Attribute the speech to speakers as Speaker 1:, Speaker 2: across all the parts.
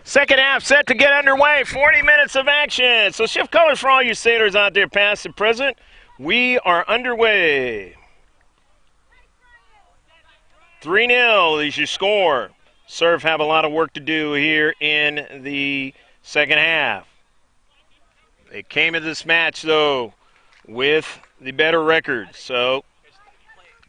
Speaker 1: Second half set to get underway. 40 minutes of action. So shift colors for all you sailors out there, past and present. We are underway. 3-0 is your score. Surf have a lot of work to do here in the second half. They came into this match, though, with the better record. So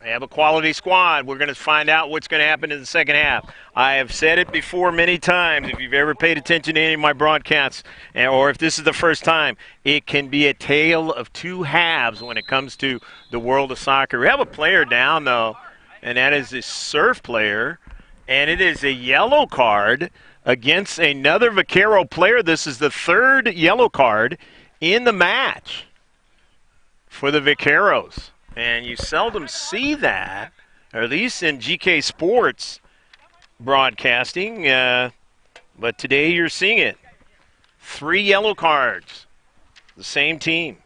Speaker 1: they have a quality squad. We're going to find out what's going to happen in the second half. I have said it before many times. If you've ever paid attention to any of my broadcasts, or if this is the first time, it can be a tale of two halves when it comes to the world of soccer. We have a player down, though, and that is a Surf player, and it is a yellow card against another Vaquero player. This is the third yellow card in the match for the Vaqueros. And you seldom see that, or at least in GK Sports broadcasting, but today you're seeing it. 3 yellow cards, the same team.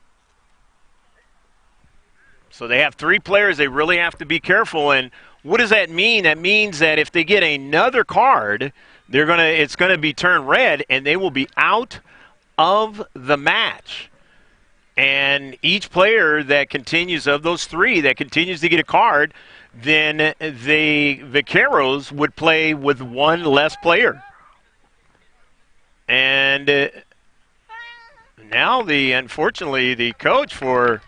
Speaker 1: So they have 3 players. They really have to be careful. And what does that mean? That means that if they get another card, it's gonna be turned red, and they will be out of the match. And each player that continues, of those 3 that continues to get a card, then the Vaqueros would play with 1 less player. And now, unfortunately, the coach for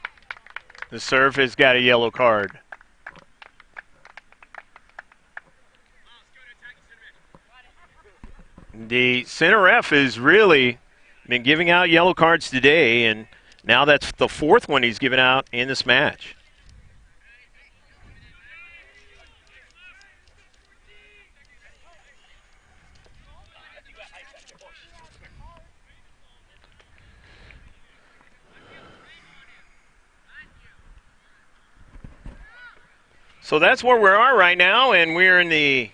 Speaker 1: the Surf has got a yellow card. The center ref has really been giving out yellow cards today, and now that's the 4th one he's given out in this match. So that's where we are right now, and we're in the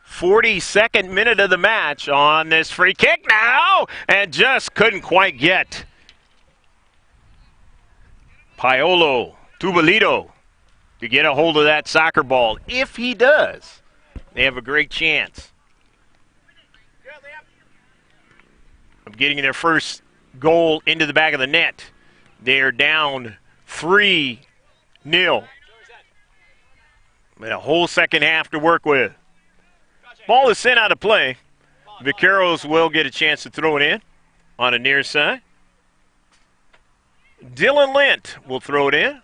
Speaker 1: 42nd minute of the match on this free kick now, and just couldn't quite get Paolo Tubalito to get a hold of that soccer ball. If he does, they have a great chance of getting their first goal into the back of the net. They are down 3-0. And a whole second half to work with. Ball is sent out of play. Vaqueros will get a chance to throw it in on the near side. Dylan Lint will throw it in.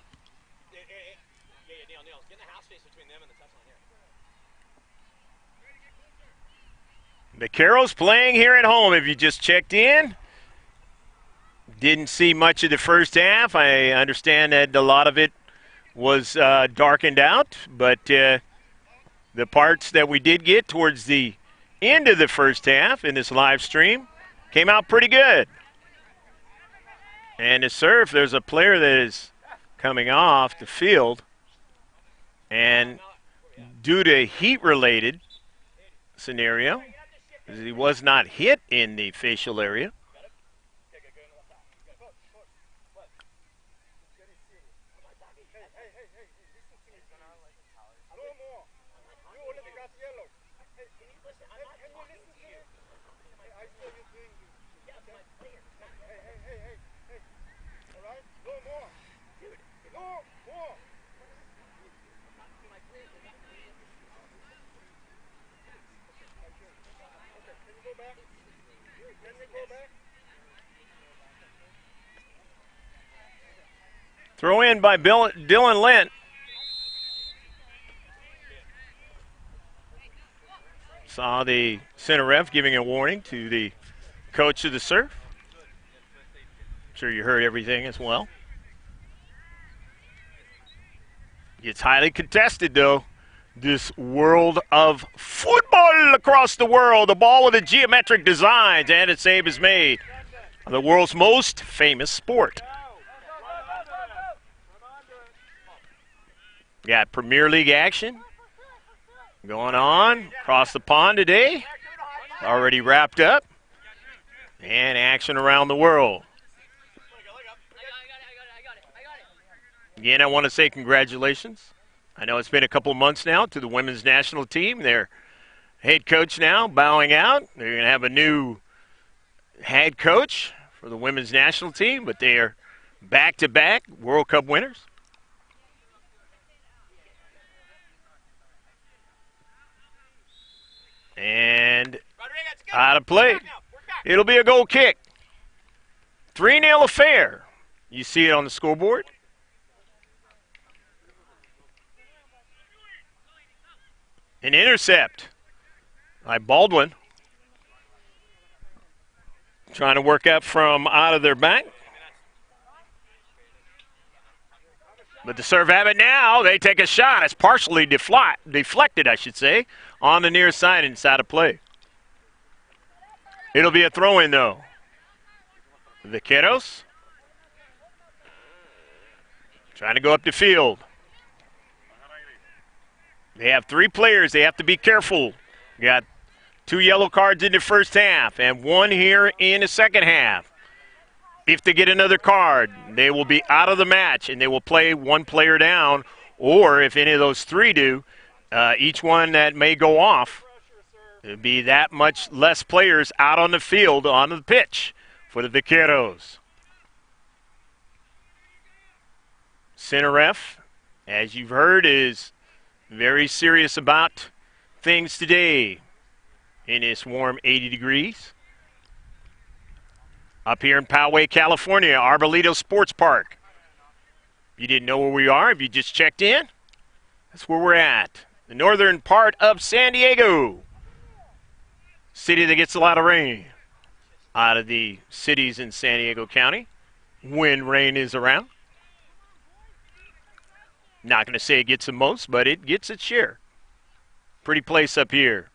Speaker 1: Vaqueros playing here at home. If you just checked in, didn't see much of the first half. I understand that a lot of it was darkened out, but the parts that we did get towards the end of the first half in this live stream came out pretty good. And to Surf, there's a player that is coming off the field, and due to heat-related scenario, he was not hit in the facial area. Throw in by Dylan Lint. Saw the center ref giving a warning to the coach of the Surf. I'm sure you heard everything as well. It's highly contested, though. This world of football across the world. The ball with the geometric designs, and a save is made. The world's most famous sport. Got Premier League action going on across the pond today. Already wrapped up. And action around the world. Again, I want to say congratulations. I know it's been a couple months now to the women's national team. They head coach now bowing out. They're going to have a new head coach for the women's national team, but they are back-to-back World Cup winners. And out of play. It'll be a goal kick. 3-0 affair. You see it on the scoreboard. An intercept by Baldwin. Trying to work up from out of their back. But the serve have it now. They take a shot. It's partially deflected, I should say, on the near side inside of play. It'll be a throw-in, though. Vaqueros trying to go up the field. They have 3 players. They have to be careful. Got 2 yellow cards in the first half and 1 here in the second half. If they get another card, they will be out of the match and they will play 1 player down. Or if any of those 3 do, each one that may go off, it would be that much less players out on the field, on the pitch for the Vaqueros. Center ref, as you've heard, is very serious about things today in this warm 80 degrees. Up here in Poway, California, Arbolito Sports Park. If you didn't know where we are, if you just checked in, that's where we're at. The northern part of San Diego. City that gets a lot of rain out of the cities in San Diego County when rain is around. Not going to say it gets the most, but it gets its share. Pretty place up here.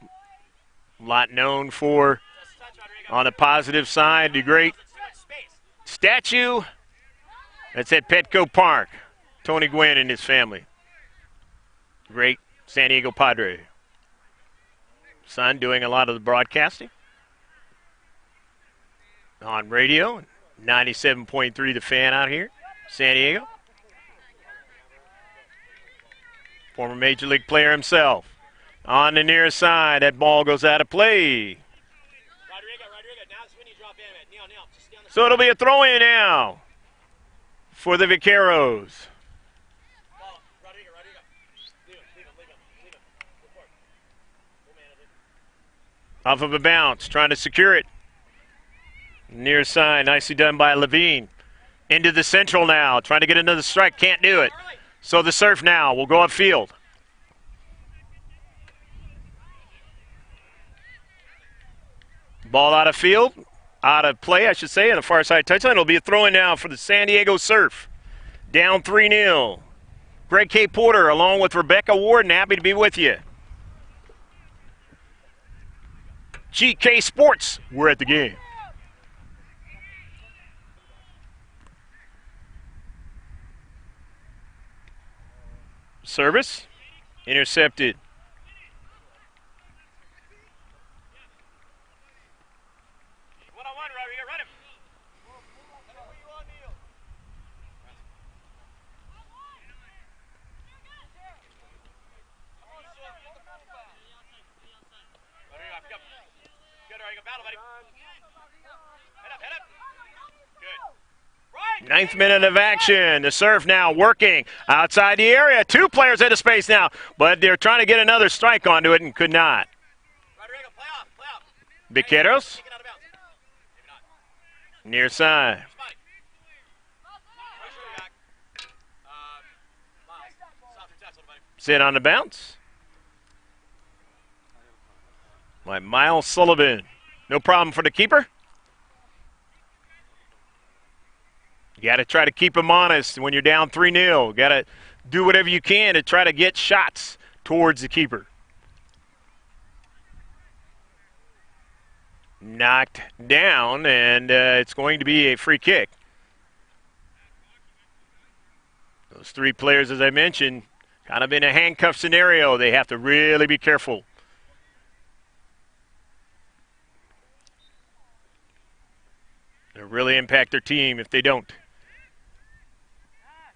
Speaker 1: A lot known for, on the positive side, the great statue that's at Petco Park. Tony Gwynn and his family. Great San Diego Padre. Son doing a lot of the broadcasting on radio. 97.3 The Fan out here, San Diego. Former Major League player himself. On the near side, that ball goes out of play. So it'll be a throw-in now for the Vaqueros. Off of a bounce, trying to secure it. Near side, nicely done by Levine. Into the central now, trying to get another strike, can't do it. So the serve now will go upfield. Ball out of field, out of play, I should say, on the far side touchline. It'll be a throw-in now for the San Diego Surf. Down 3-0. Greg K. Porter along with Rebecca Warden, happy to be with you. GK Sports, we're at the game. Service, intercepted. One-on-one, Rodrigo, run him. Good, Rodrigo, battle, buddy. Head up. Good. Ninth minute of action. The serve now working outside the area. 2 players into space now, but they're trying to get another strike onto it and could not. Rodrigo, play off. Vaqueros. Near side. Sit on the bounce. By Miles Sullivan. No problem for the keeper. You got to try to keep them honest when you're down 3-0. Got to do whatever you can to try to get shots towards the keeper. Knocked down, and it's going to be a free kick. Those 3 players, as I mentioned, kind of in a handcuff scenario. They have to really be careful. It'll really impact their team if they don't.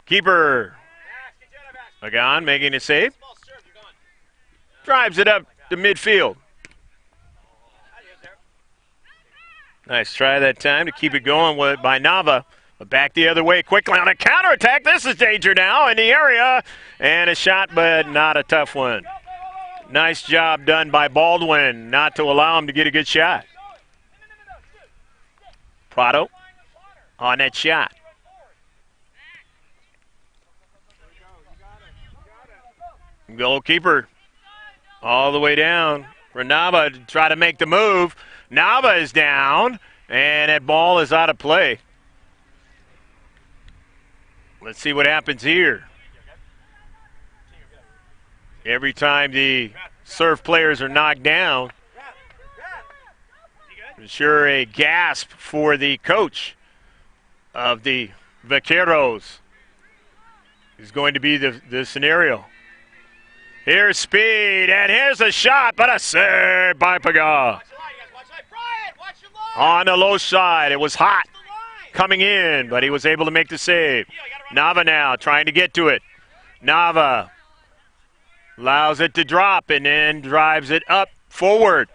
Speaker 1: Keeper. Magan making a save. Drives it up to midfield. Nice try that time to keep it going by Nava. But back the other way quickly on a counterattack. This is danger now in the area. And a shot, but not a tough one. Nice job done by Baldwin not to allow him to get a good shot. Prado on that shot. Goalkeeper all the way down for Nava to try to make the move. Nava is down, and that ball is out of play. Let's see what happens here. Every time the Surf players are knocked down, sure a gasp for the coach of the Vaqueros is going to be the scenario. Here's speed, and here's a shot, but a save by Paga. On the low side, it was hot coming in, but he was able to make the save. Nava now trying to get to it. Nava allows it to drop and then drives it up forward.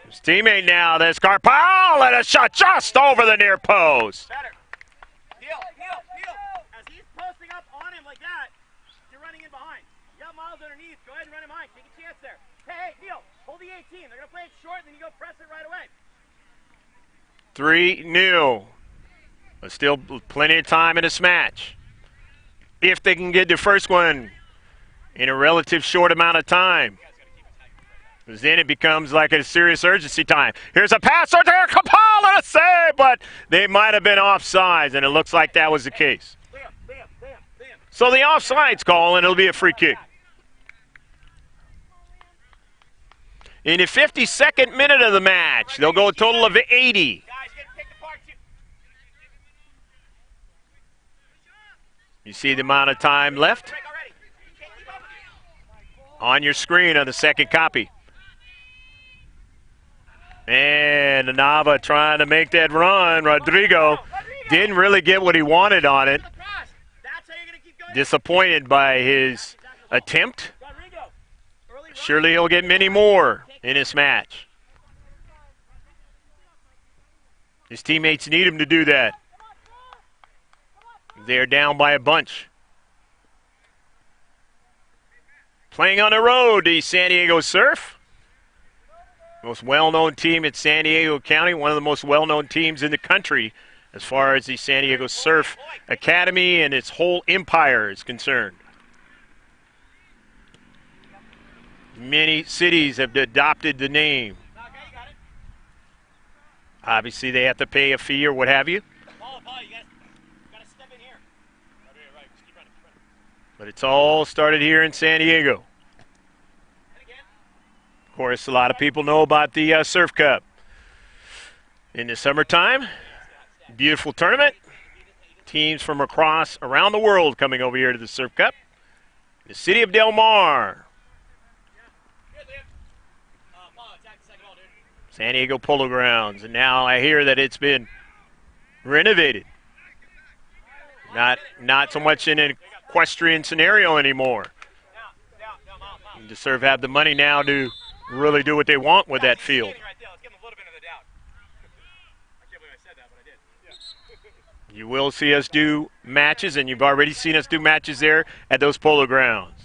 Speaker 1: His teammate now, there's Carpal, and a shot just over the near post.
Speaker 2: Heel. As he's posting up on him like that, you're running in behind. You got Miles underneath. Go ahead and run him behind. Take a chance there. Hey, Neil, hold the 18. They're going to play it short, and then you go press it right away.
Speaker 1: 3-0. But still plenty of time in this match. If they can get the first one in a relative short amount of time. Because then it becomes like a serious urgency time. Here's a pass over there, Kapal, and a save, but they might have been offsides, and it looks like that was the case. So the offsides call, and it'll be a free kick. In the 52nd minute of the match, they'll go a total of 80. You see the amount of time left on your screen on the second copy. And Nava trying to make that run. Rodrigo didn't really get what he wanted on it. Disappointed by his attempt. Surely he'll get many more in this match. His teammates need him to do that. They're down by a bunch. Playing on the road, the San Diego Surf. Most well-known team in San Diego County, one of the most well-known teams in the country as far as the San Diego Surf Academy and its whole empire is concerned. Many cities have adopted the name. Obviously, they have to pay a fee or what have you. But it's all started here in San Diego. Of course, a lot of people know about the Surf Cup. In the summertime, beautiful tournament. Teams from around the world coming over here to the Surf Cup. The city of Del Mar. San Diego Polo Grounds. And now I hear that it's been renovated. Not so much in an equestrian scenario anymore. The Surf have the money now to really do what they want with that field. You will see us do matches, and you've already seen us do matches there at those Polo Grounds.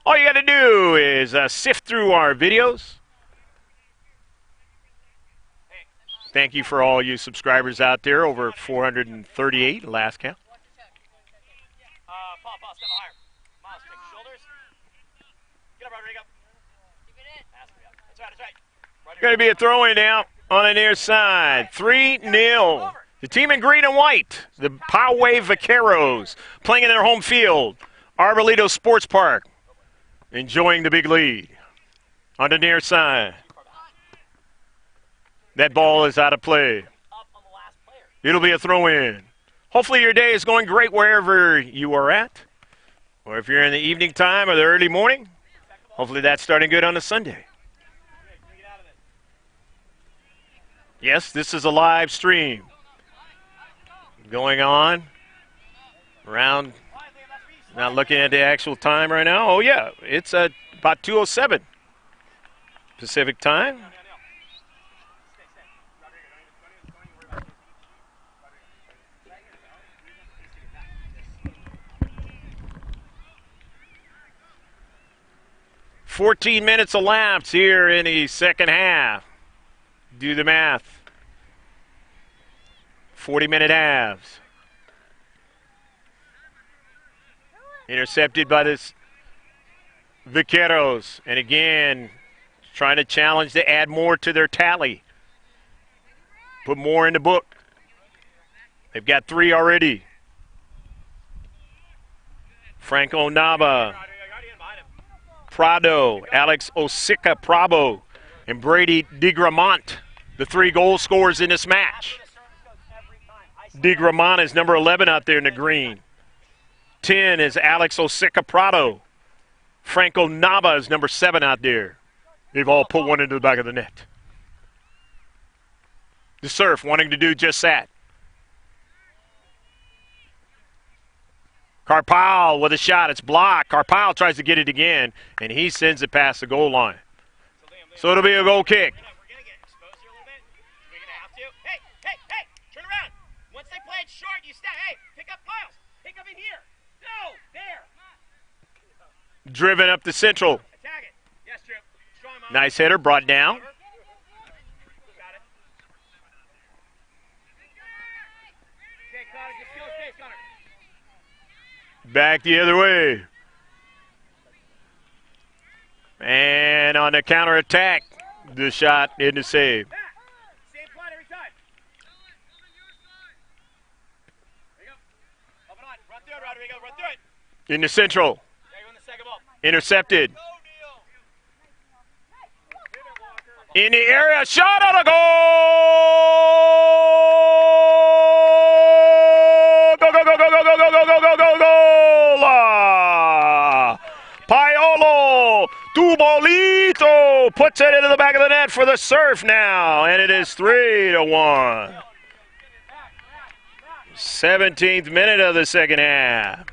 Speaker 1: All you got to do is sift through our videos. Thank you for all you subscribers out there, over 438 last count.
Speaker 2: Paul, step higher. Miles, take your shoulders. Get up, Rodrigo. That's right.
Speaker 1: Going to be a throw-in now on the near side. 3-0. The team in green and white, the Poway Vaqueros, playing in their home field, Arbolito Sports Park, enjoying the big lead on the near side. That ball is out of play. It'll be a throw-in. Hopefully your day is going great wherever you are at. Or if you're in the evening time or the early morning, hopefully that's starting good on a Sunday. Yes, this is a live stream going on around, not looking at the actual time right now. Oh, yeah, it's About 2:07 Pacific time.
Speaker 2: Stay.
Speaker 1: 14 minutes elapsed here in the second half. Do the math. 40-minute halves. Intercepted by this Vaqueros. And again, trying to challenge to add more to their tally. Put more in the book. They've got 3 already. Franco Nava, Prado, Alex Osica Prabo, and Brady DeGramont, the 3 goal scorers in this match. DeGramont is number 11 out there in the green. 10 is Alex Osica Prado. Franco Nava is number 7 out there. They've all put one into the back of the net. The Surf wanting to do just that. Carpal with a shot. It's blocked. Carpal tries to get it again, and he sends it past the goal line. So it'll be a goal kick.
Speaker 2: We're going to get exposed here a little bit. We're going to have to. Hey, turn around. Once they play it short, you step. Hey, pick up piles. Pick up in here. Go, there.
Speaker 1: Driven up the central.
Speaker 2: Attack it. Yes, Drew. Strong mom.
Speaker 1: Nice header, brought down.
Speaker 2: Got it. Okay, Connor, just go space, Connor.
Speaker 1: Back the other way. And on the counterattack, the shot in the save.
Speaker 2: Back. Same plot every time. There you go. Up and on. Run through it, Rodrigo. Run through it.
Speaker 1: In the central.
Speaker 2: There you go in the second ball.
Speaker 1: Intercepted. In the area, shot on a goal! Go, go, go, go, go, go, go, go, go, go, go, goal! Paolo Tubolito puts it into the back of the net for the Surf now, and it is 3-1. 17th minute of the second half.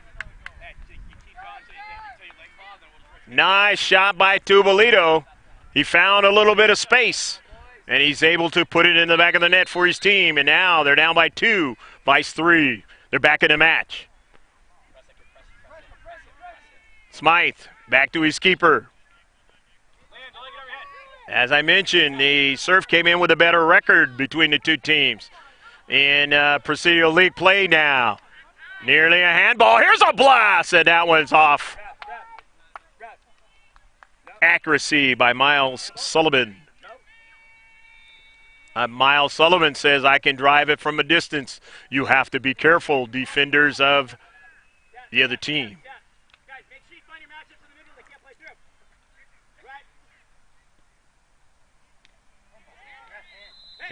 Speaker 1: Nice shot by Tubolito. He found a little bit of space, and he's able to put it in the back of the net for his team. And now they're down by 2, vice 3. They're back in the match. Smythe back to his keeper. As I mentioned, the Surf came in with a better record between the two teams in Presidio League play now. Nearly a handball. Here's a blast, and that one's off. Accuracy by Miles Sullivan. Miles Sullivan says, I can drive it from a distance. You have to be careful, defenders of the other team.
Speaker 2: Guys, make sure you find your matchups in the middle. They can't play through. Right.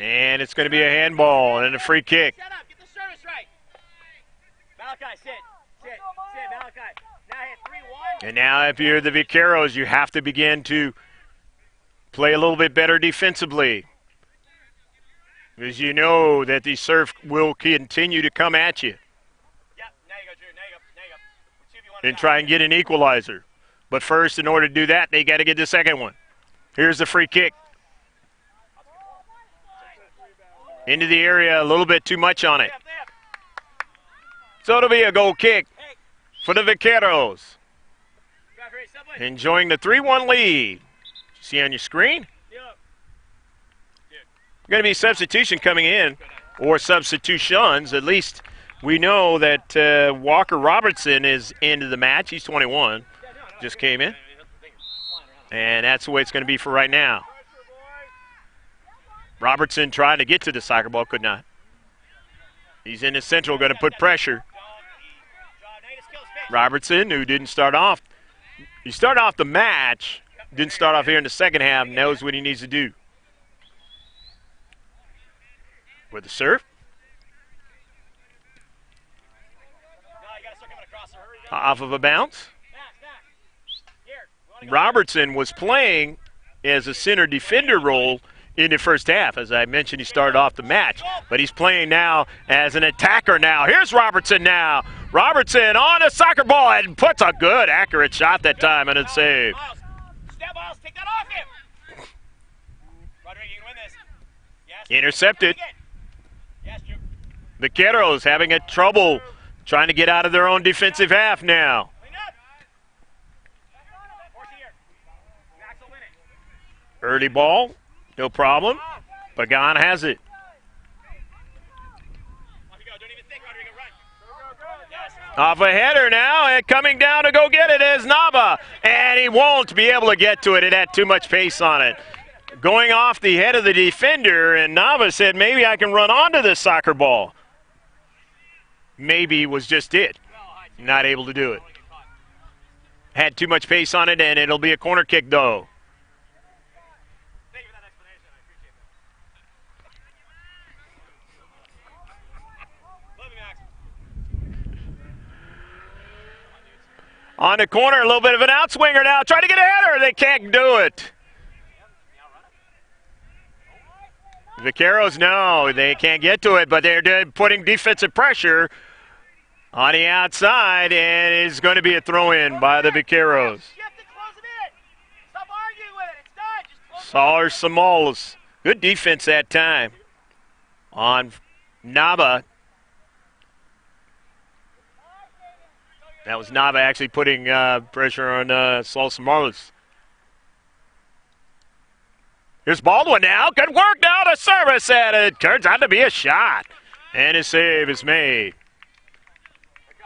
Speaker 1: And it's going to be a handball and a free kick.
Speaker 2: Set up. Get the service right. Malachi, sit. Malachi. Now hit 3-1.
Speaker 1: And now if you're the Vaqueros, you have to begin to play a little bit better defensively. Because you know that the Surf will continue to come at you.
Speaker 2: Yep. Now you go, Drew. Now you go.
Speaker 1: And try and get an equalizer. But first, in order to do that, they got to get the second one. Here's the free kick. Into the area, a little bit too much on it. So it'll be a goal kick for the Vaqueros. Enjoying the 3-1 lead. See on your screen? Going to be substitution coming in, or substitutions. At least we know that Walker Robertson is into the match. He's 21, just came in. And that's the way it's going to be for right now. Robertson trying to get to the soccer ball, could not. He's in the central, going to put pressure. Robertson, who didn't start off. He started off the match, didn't start off here in the second half, knows what he needs to do. With the Surf. Off of a bounce. Robertson was playing as a center defender role in the first half. As I mentioned, he started off the match, but he's playing now as an attacker now. Here's Robertson now. Robertson on a soccer ball and puts a good, accurate shot that time, and it's saved.
Speaker 2: Yeah, Miles, take that off him. Rodrigo, you can win this. Yes.
Speaker 1: Intercepted.
Speaker 2: Yes, Drew.
Speaker 1: Vaqueros having a trouble trying to get out of their own defensive half now.
Speaker 2: Clean up. Force it here. Max will win it.
Speaker 1: Early ball, no problem. Pagan has it.
Speaker 2: Off you go. Don't even think, Rodrigo. Run. Go. Yes.
Speaker 1: Off a header now, and coming down to go get it is Nava. And he won't be able to get to it. It had too much pace on it. Going off the head of the defender, and Nava said, maybe I can run onto this soccer ball. Maybe was just it. Not able to do it. Had too much pace on it, and it'll be a corner kick, though.
Speaker 2: Thank you for that explanation. I appreciate that. Love you, Max.
Speaker 1: On the corner, a little bit of an outswinger now. Trying to get a header. They can't do it. Vaqueros, no, they can't get to it, but they're putting defensive pressure on the outside, and it's going to be a throw-in by the Vaqueros.
Speaker 2: You have to close him in. Stop arguing with it. It's done. Just close
Speaker 1: Salar Samols. Good defense that time on Nava. That was Nava actually putting pressure on Salar Samols. Here's Baldwin now. Good work now to service, and it turns out to be a shot. And a save is made.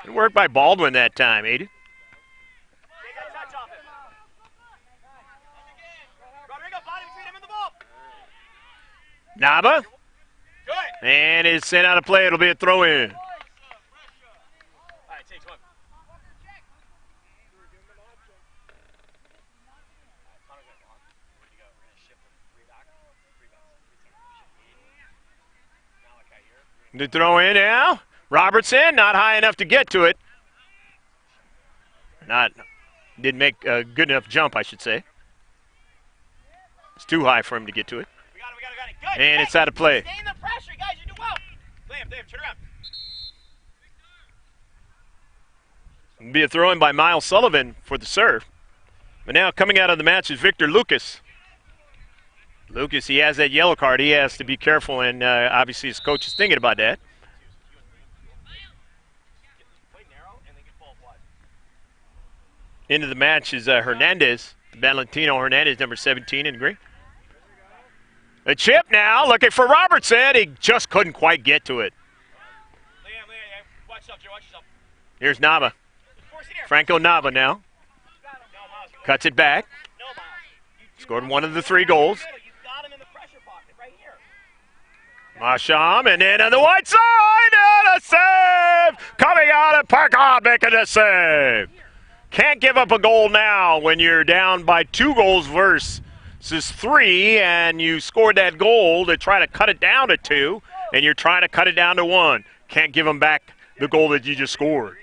Speaker 1: Good work by Baldwin that time, Aiden.
Speaker 2: Take that touch off him. Rodrigo, body between him and the ball.
Speaker 1: Nava.
Speaker 2: Good.
Speaker 1: And it's sent out of play. It'll be a throw-in.
Speaker 2: All right, takes one.
Speaker 1: The throw in now. Robertson, not high enough to get to it. Didn't make a good enough jump, I should say. It's too high for him to get to it.
Speaker 2: We got it. Good.
Speaker 1: And it's out of play.
Speaker 2: Stay in the pressure, guys. You do well. Liam, turn around.
Speaker 1: It'll be a throw in by Miles Sullivan for the serve. But now coming out of the match is Victor Lucas. Lucas, he has that yellow card. He has to be careful, and obviously his coach is thinking about that. Into the match is Hernandez, Valentino Hernandez, number 17 in green. A chip now, looking for Robertson. He just couldn't quite get to it.
Speaker 2: Liam, watch yourself, Joe. Watch yourself.
Speaker 1: Here's Nava.
Speaker 2: Force it here.
Speaker 1: Franco Nava now. Cuts it back.
Speaker 2: No, Miles.
Speaker 1: Scored one of the 3 goals.
Speaker 2: You got him in the pressure pocket right here.
Speaker 1: Masham, and then on the white side, and a save! Coming out of Parkon, making a save. Can't give up a goal now when you're down by 2 goals versus 3, and you scored that goal to try to cut it down to 2, and you're trying to cut it down to 1. Can't give them back the goal that you just scored.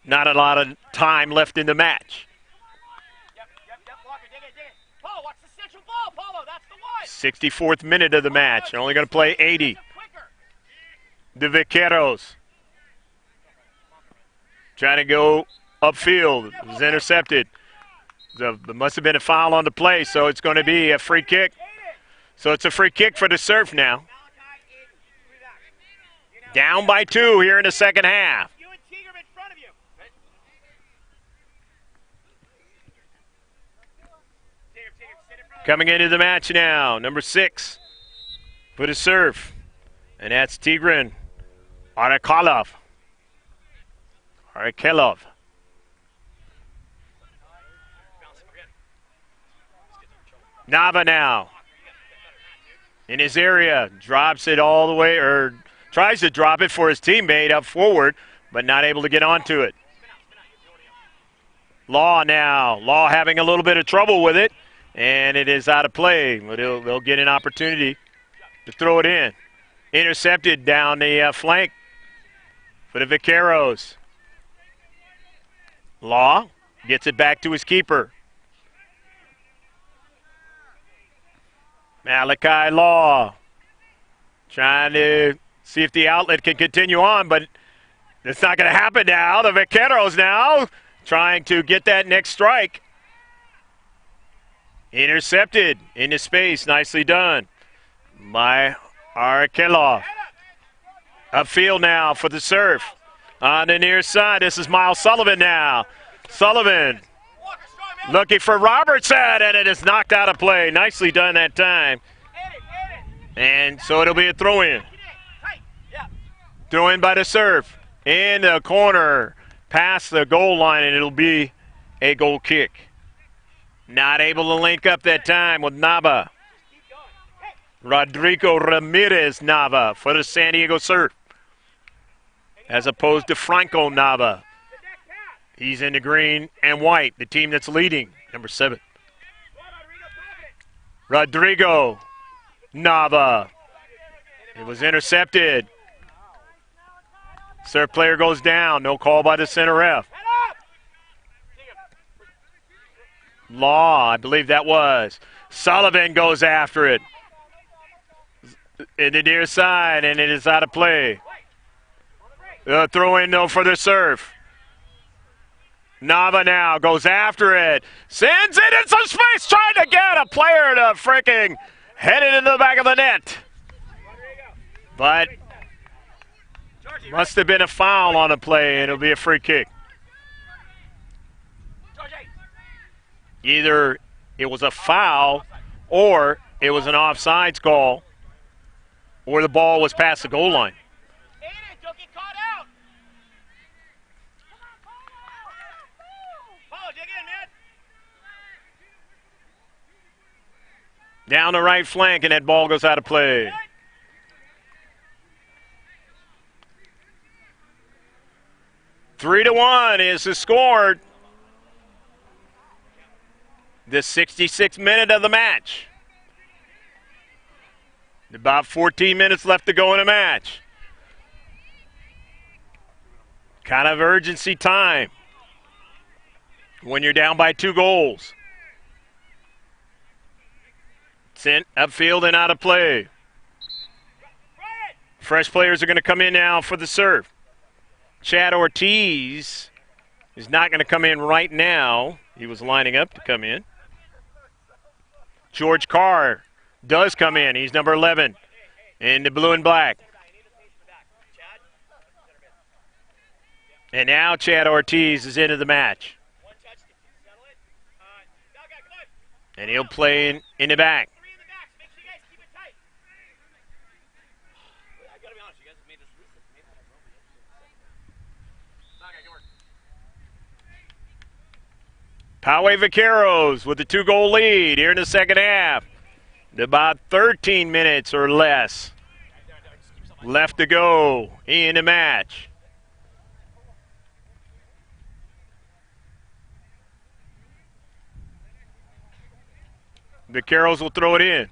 Speaker 1: Not a lot of time left in the match.
Speaker 2: Yep. Walker, dig it. Paulo, watch the central ball, Paulo. That's the one.
Speaker 1: 64th minute of the match. They're only going to play 80. The Vaqueros trying to go upfield. It was intercepted. There must have been a foul on the play, so it's going to be a free kick. So it's a free kick for the Surf now. Down by 2 here in the second half.
Speaker 2: You and Teagram in front of you.
Speaker 1: Coming into the match now, number 6 for the Surf. And that's Tigran Arakelov. Nava now. In his area, drops it all the way, or tries to drop it for his teammate up forward, but not able to get onto it. Law now. Law having a little bit of trouble with it, and it is out of play, but they'll get an opportunity to throw it in. Intercepted down the flank for the Vaqueros. Law gets it back to his keeper. Malachi Law trying to see if the outlet can continue on, but it's not going to happen now. The Vaqueros now trying to get that next strike. Intercepted into space. Nicely done by Arkelov. Upfield now for the serve. On the near side, this is Miles Sullivan now. Sullivan looking for Robertson, and it is knocked out of play. Nicely done that time. And so it'll be a throw-in. Throw-in by the serve. In the corner, past the goal line, and it'll be a goal kick. Not able to link up that time with Nava. Rodrigo Ramirez Nava for the San Diego Surf, as opposed to Franco Nava. He's in the green and white, the team that's leading, number 7. Rodrigo Nava. It was intercepted. Surf player goes down. No call by the center ref. Law, I believe that was. Sullivan goes after it. In the near side, and it is out of play. Throw in, though, for the serve. Nava now goes after it. Sends it in some space, trying to get a player to freaking head it into the back of the net. But must have been a foul on the play, and it'll be a free kick. Either it was a foul or it was an offsides call, or the ball was past the goal line.
Speaker 2: Don't get caught out. Paul, dig in, man.
Speaker 1: Down the right flank, and that ball goes out of play. 3-1 is the score. The 66th minute of the match. About 14 minutes left to go in the match. Kind of urgency time when you're down by 2 goals. Sent upfield and out of play. Fresh players are going to come in now for the serve. Chad Ortiz is not going to come in right now. He was lining up to come in. George Carr does come in. He's number 11 in the blue and black. And now Chad Ortiz is into the match. And he'll play in the back. Poway Vaqueros with the 2-goal lead here in the second half. About 13 minutes or less left to go in the match. Vaqueros will throw it in.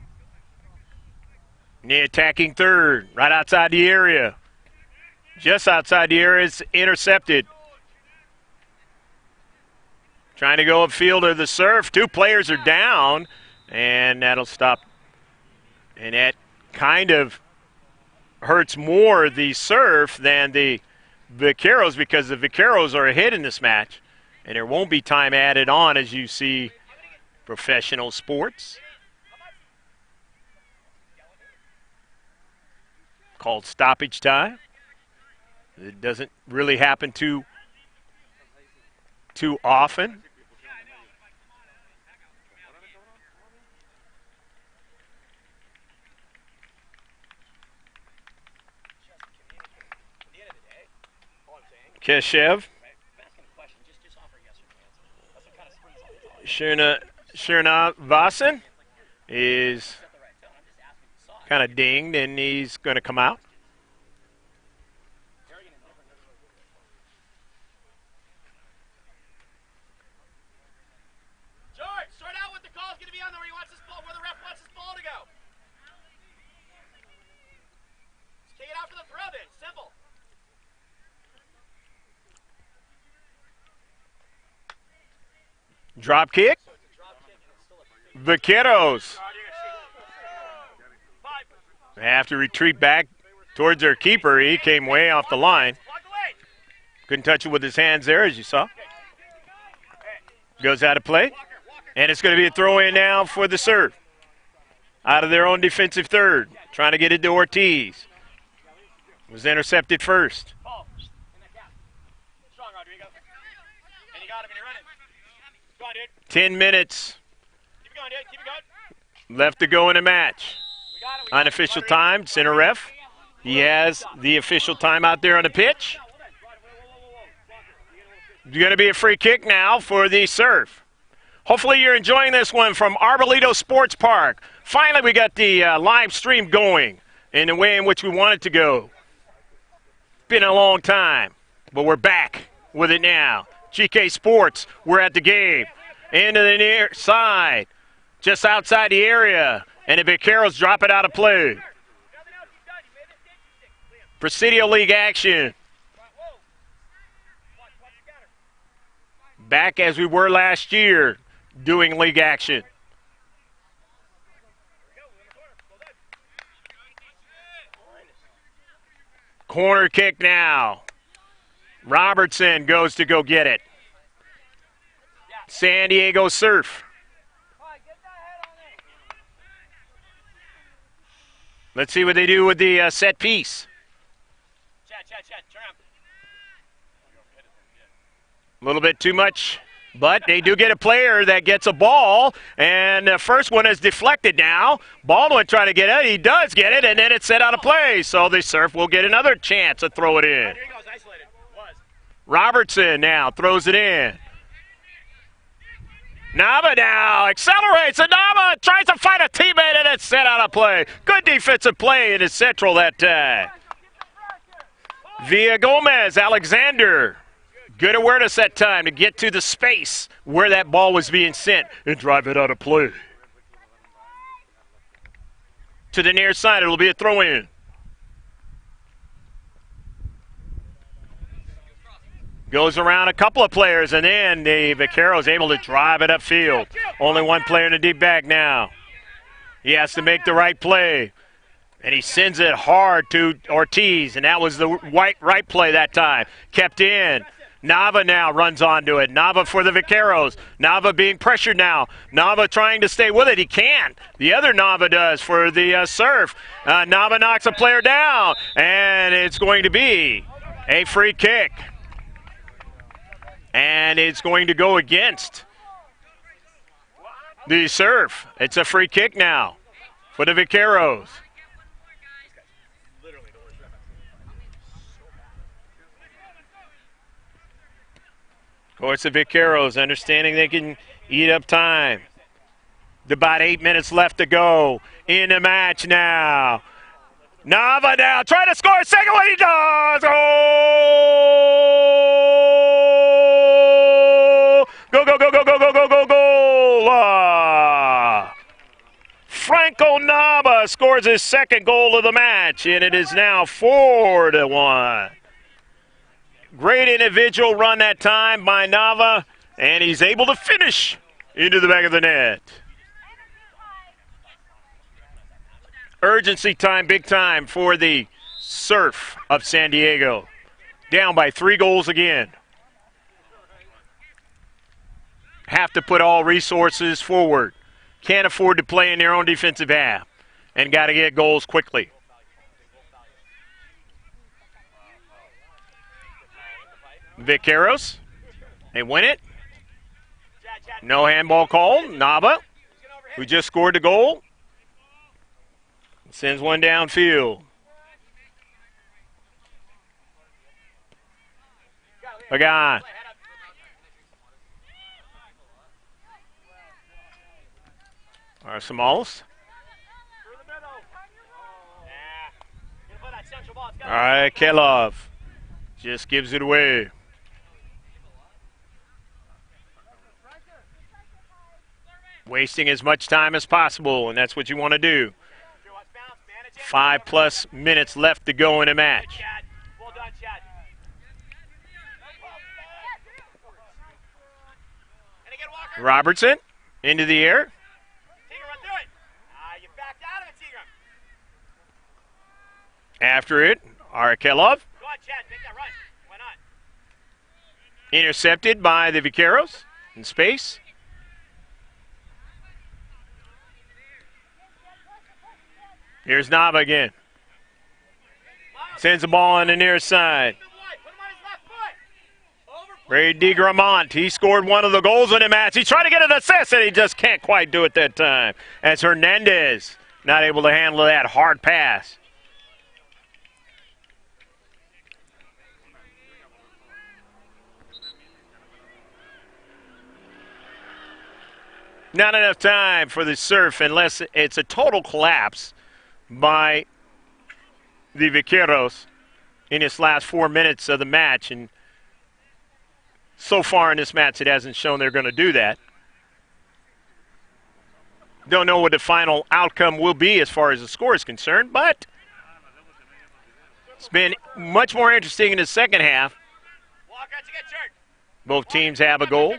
Speaker 1: The attacking third, right outside the area. Just outside the area, it's intercepted. Trying to go upfield to the serve. 2 players are down, and that'll stop. And that kind of hurts more the surf than the Vaqueros, because the Vaqueros are ahead in this match, and there won't be time added on as you see professional sports. Called stoppage time. It doesn't really happen too often. Keshev. Sherna Vassen is kind of dinged, and he's going to come out.
Speaker 2: George, sort out what the call is going to be on there, where the ref wants this ball to go. Just take it out for the throw then. Simple.
Speaker 1: Drop kick. Vaqueros have to retreat back towards their keeper. He came way off the line. Couldn't touch it with his hands there, as you saw. Goes out of play. And it's going to be a throw-in now for the serve. Out of their own defensive third. Trying to get it to Ortiz. Was intercepted first.
Speaker 2: Strong, Rodrigo. And you got him and you're running. Go on, dude.
Speaker 1: 10 minutes
Speaker 2: Keep it going, dude. Keep it going.
Speaker 1: left to go in the match.
Speaker 2: We got it. We got
Speaker 1: Unofficial time, center ref. He has the official time out there on the pitch. It's going to be a free kick now for the serve. Hopefully you're enjoying this one from Arbolito Sports Park. Finally, we got the live stream going in the way in which we want it to go. Been a long time, but we're back with it now. GK Sports, we're at the game. Into the near side, just outside the area, and the Vaqueros drop it out of play. Presidio League action. Back as we were last year, doing league action. Corner kick now. Robertson goes to go get it. San Diego Surf. Let's see what they do with the set piece.
Speaker 2: Chad, turn around.
Speaker 1: A little bit too much, but they do get a player that gets a ball, and the first one is deflected now. Baldwin trying to get it. He does get it, and then it's set out of play. So the Surf will get another chance to throw it in.
Speaker 2: Rodrigo's isolated. Was.
Speaker 1: Robertson now throws it in. Nava now accelerates, and Nava tries to find a teammate, and it's set out of play. Good defensive play in his central that time. Via Gomez, Alexander. Good awareness that time to get to the space where that ball was being sent and drive it out of play. To the near side, it'll be a throw-in. Goes around a couple of players, and then the Vaqueros able to drive it upfield. Only one player in the deep bag now. He has to make the right play. And he sends it hard to Ortiz, and that was the right play that time. Kept in. Nava now runs onto it. Nava for the Vaqueros. Nava being pressured now. Nava trying to stay with it. He can't. The other Nava does for the Surf. Nava knocks a player down, and it's going to be a free kick. And it's going to go against the Surf. It's a free kick now for the Vaqueros. Of course, the Vaqueros understanding they can eat up time. About 8 minutes left to go in the match now. Nava now trying to score a second one. He does. Oh! Go, go, go, go, go, go, go, go, go. Franco Nava scores his second goal of the match, and it is now 4-1. Great individual run that time by Nava, and he's able to finish into the back of the net. Urgency time, big time for the Surf of San Diego. Down by 3 goals again. Have to put all resources forward. Can't afford to play in their own defensive half, and got to get goals quickly. Vaqueros, they win it. No handball call. Nava, who just scored the goal, sends one downfield. Pagan. Arsamals. All right, Kelov just gives it away. Wasting as much time as possible, and that's what you want to do. 5+ minutes left to go in a match. Robertson into the air. After it, Arakelov. Intercepted by the Vaqueros. in space. Here's Nava again. Sends the ball on the near side. Brady Gramont, he scored one of the goals in the match. He's trying to get an assist, and he just can't quite do it that time. As Hernandez not able to handle that hard pass. Not enough time for the Surf unless it's a total collapse by the Vaqueros in its last 4 minutes of the match. And so far in this match, it hasn't shown they're going to do that. Don't know what the final outcome will be as far as the score is concerned, but it's been much more interesting in the second half. Both teams have a goal.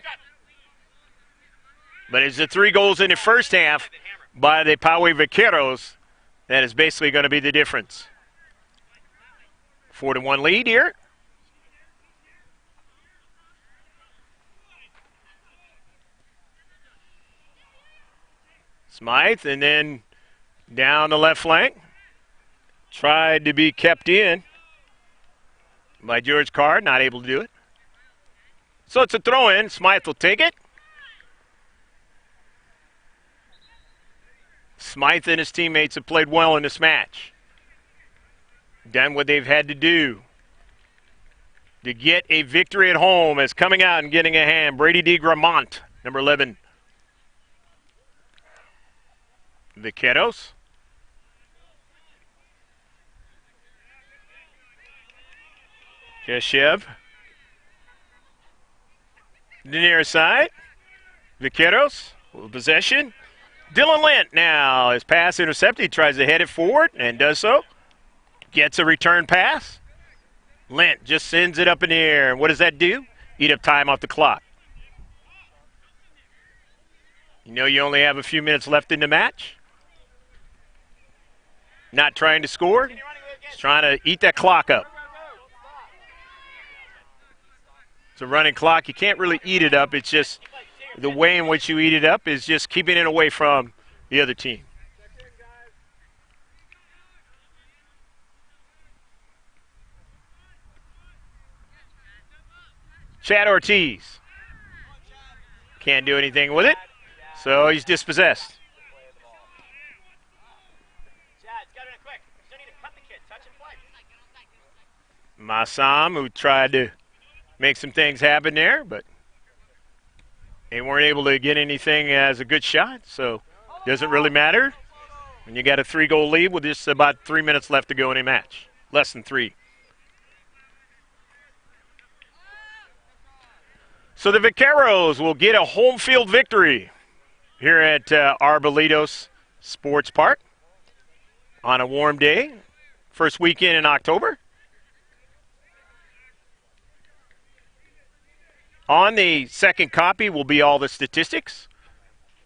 Speaker 1: But it's the 3 goals in the first half by the Poway Vaqueros that is basically going to be the difference. 4-1 lead here. Smythe, and then down the left flank. Tried to be kept in by George Card, not able to do it. So it's a throw-in. Smythe will take it. Smythe and his teammates have played well in this match. Done what they've had to do to get a victory at home, as coming out and getting a hand. Brady D. Gramont, number 11. Vaqueros. Keshev. The near side. Vaqueros with possession. Dylan Lent now, his pass intercepted. He tries to head it forward and does so. Gets a return pass. Lent just sends it up in the air. And what does that do? Eat up time off the clock. You know you only have a few minutes left in the match. Not trying to score. Just trying to eat that clock up. It's a running clock. You can't really eat it up. It's just the way in which you eat it up is just keeping it away from the other team. Chad Ortiz. Can't do anything with it, so he's dispossessed. Massam, who tried to make some things happen there, but they weren't able to get anything as a good shot, so doesn't really matter when you got a 3-goal lead with just about 3 minutes left to go in a match. Less than 3. So the Vaqueros will get a home field victory here at Arbolitos Sports Park on a warm day, first weekend in October. On the second copy will be all the statistics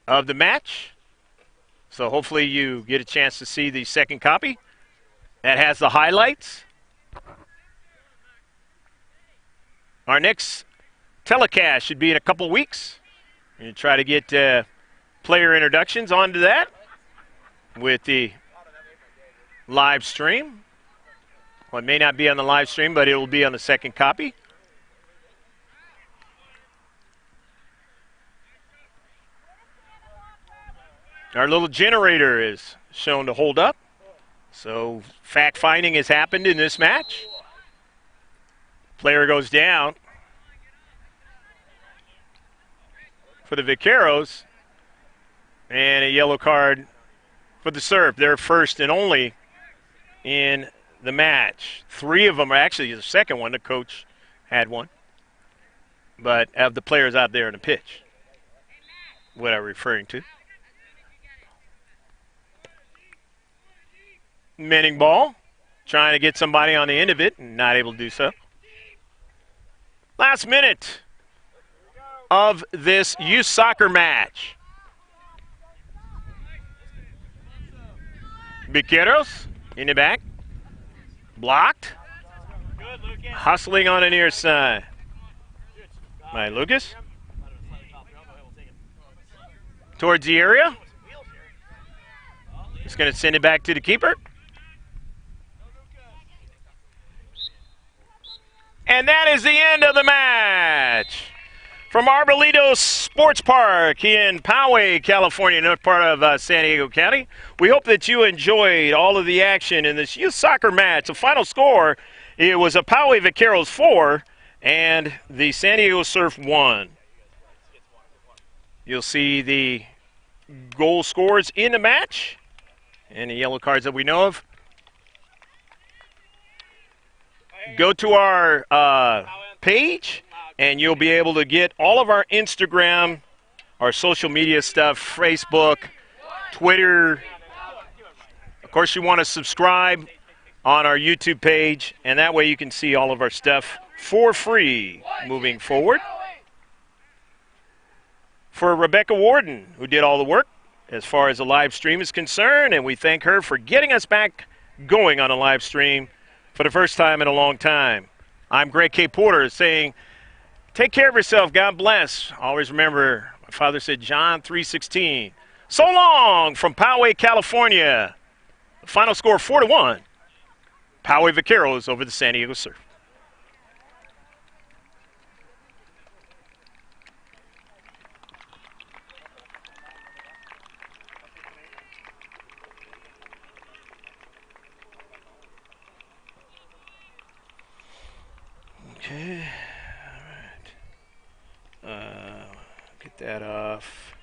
Speaker 1: of the match. So hopefully you get a chance to see the second copy. That has the highlights. Our next telecast should be in a couple weeks. We're going to try to get player introductions onto that with the live stream. Well, it may not be on the live stream, but it will be on the second copy. Our little generator is shown to hold up. So fact-finding has happened in this match. Player goes down for the Vaqueros. And a yellow card for the Surf. They're first and only in the match. 3 of them are actually the second one. The coach had one. But of the players out there in the pitch, what I'm referring to. Manning ball, trying to get somebody on the end of it and not able to do so. Last minute of this youth soccer match. Vaqueros in the back. Blocked. Hustling on the near side. By Lucas. towards the area. He's going to send it back to the keeper. And that is the end of the match. From Arbolito Sports Park in Poway, California, north part of San Diego County, we hope that you enjoyed all of the action in this youth soccer match. The final score, it was a Poway Vaqueros 4 and the San Diego Surf 1. You'll see the goal scores in the match and the yellow cards that we know of. Go to our page, and you'll be able to get all of our Instagram, our social media stuff, Facebook, Twitter. Of course, you want to subscribe on our YouTube page, and that way you can see all of our stuff for free moving forward. For Rebecca Warden, who did all the work as far as the live stream is concerned, and we thank her for getting us back going on a live stream for the first time in a long time. I'm Greg K. Porter saying, take care of yourself. God bless. Always remember, my father said John 3:16. So long from Poway, California. The final score 4-1. Poway Vaqueros over the San Diego Surf. Okay, all right. Get that off.